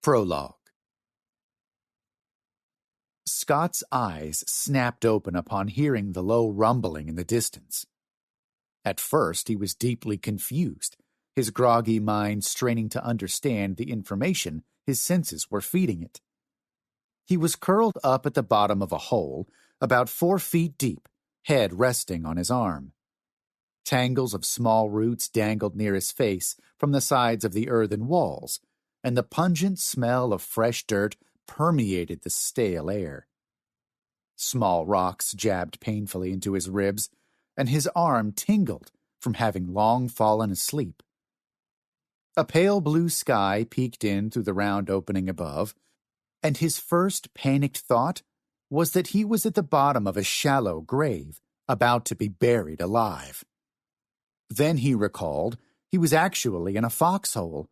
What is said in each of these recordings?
Prologue. Scott's eyes snapped open upon hearing the low rumbling in the distance. At first, he was deeply confused, his groggy mind straining to understand the information his senses were feeding it. He was curled up at the bottom of a hole, about 4 feet deep, head resting on his arm. Tangles of small roots dangled near his face from the sides of the earthen walls, and the pungent smell of fresh dirt permeated the stale air. Small rocks jabbed painfully into his ribs, and his arm tingled from having long fallen asleep. A pale blue sky peeked in through the round opening above, and his first panicked thought was that he was at the bottom of a shallow grave, about to be buried alive. Then he recalled he was actually in a foxhole,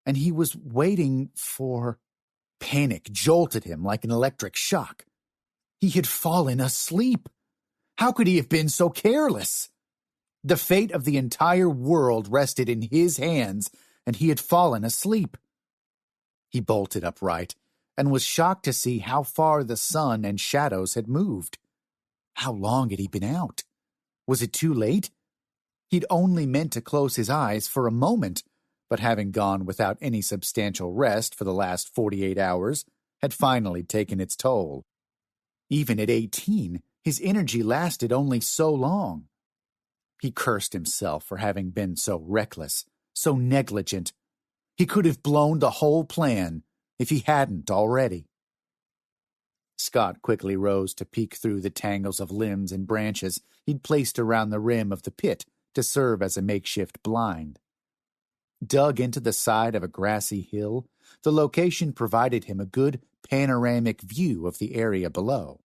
and he was waiting for... Panic jolted him like an electric shock. He had fallen asleep. How could he have been so careless? The fate of the entire world rested in his hands, and he had fallen asleep. He bolted upright and was shocked to see how far the sun and shadows had moved. How long had he been out? Was it too late? He'd only meant to close his eyes for a moment, but having gone without any substantial rest for the last 48 hours had finally taken its toll. Even at 18, his energy lasted only so long. He cursed himself for having been so reckless, so negligent. He could have blown the whole plan if he hadn't already. Scott quickly rose to peek through the tangles of limbs and branches he'd placed around the rim of the pit to serve as a makeshift blind. Dug into the side of a grassy hill, the location provided him a good panoramic view of the area below.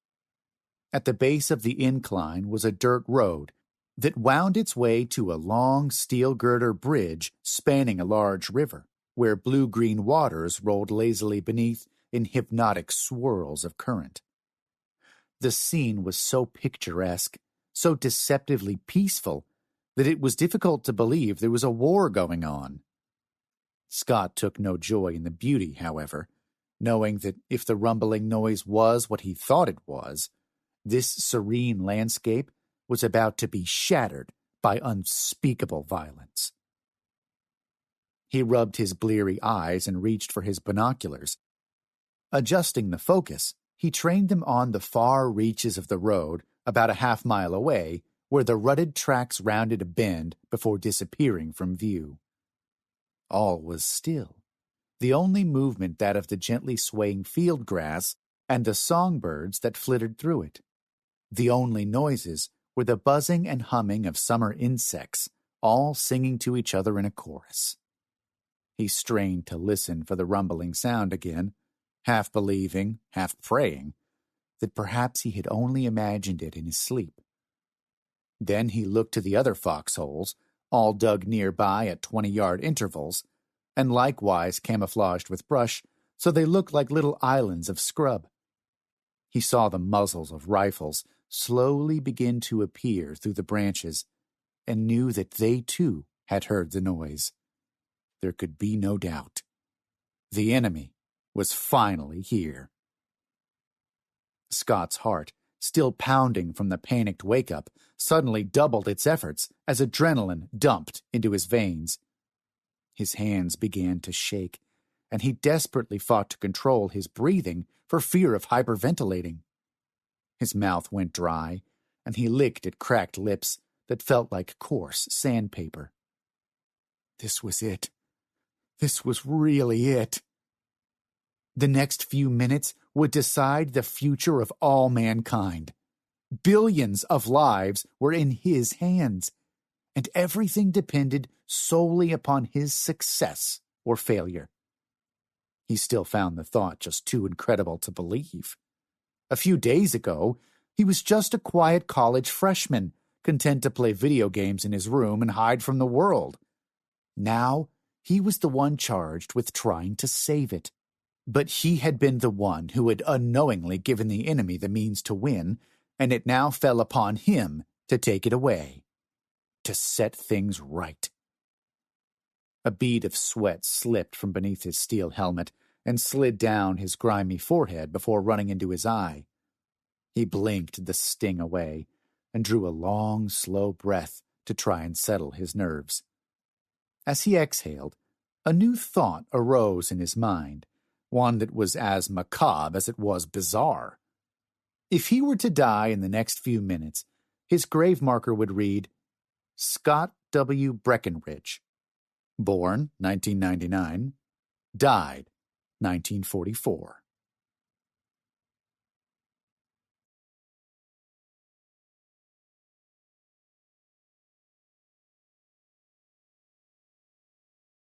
At the base of the incline was a dirt road that wound its way to a long steel girder bridge spanning a large river, where blue-green waters rolled lazily beneath in hypnotic swirls of current. The scene was so picturesque, so deceptively peaceful, that it was difficult to believe there was a war going on. Scott took no joy in the beauty, however, knowing that if the rumbling noise was what he thought it was, this serene landscape was about to be shattered by unspeakable violence. He rubbed his bleary eyes and reached for his binoculars. Adjusting the focus, he trained them on the far reaches of the road about a half-mile away, where the rutted tracks rounded a bend before disappearing from view. All was still, the only movement that of the gently swaying field grass and the songbirds that flittered through it. The only noises were the buzzing and humming of summer insects, all singing to each other in a chorus. He strained to listen for the rumbling sound again, half believing, half praying, that perhaps he had only imagined it in his sleep. Then he looked to the other foxholes, all dug nearby at 20-yard intervals, and likewise camouflaged with brush, so they looked like little islands of scrub. He saw the muzzles of rifles slowly begin to appear through the branches, and knew that they too had heard the noise. There could be no doubt. The enemy was finally here. Scott's heart, still pounding from the panicked wake-up, suddenly doubled its efforts as adrenaline dumped into his veins. His hands began to shake, and he desperately fought to control his breathing for fear of hyperventilating. His mouth went dry, and he licked at cracked lips that felt like coarse sandpaper. This was it. This was really it. The next few minutes would decide the future of all mankind. Billions of lives were in his hands, and everything depended solely upon his success or failure. He still found the thought just too incredible to believe. A few days ago, he was just a quiet college freshman, content to play video games in his room and hide from the world. Now, he was the one charged with trying to save it. But he had been the one who had unknowingly given the enemy the means to win, and it now fell upon him to take it away, to set things right. A bead of sweat slipped from beneath his steel helmet, and slid down his grimy forehead before running into his eye. He blinked the sting away and drew a long, slow breath to try and settle his nerves. As he exhaled, a new thought arose in his mind, one that was as macabre as it was bizarre. If he were to die in the next few minutes, his grave marker would read, Scott W. Breckinridge, born 1999, died 1944.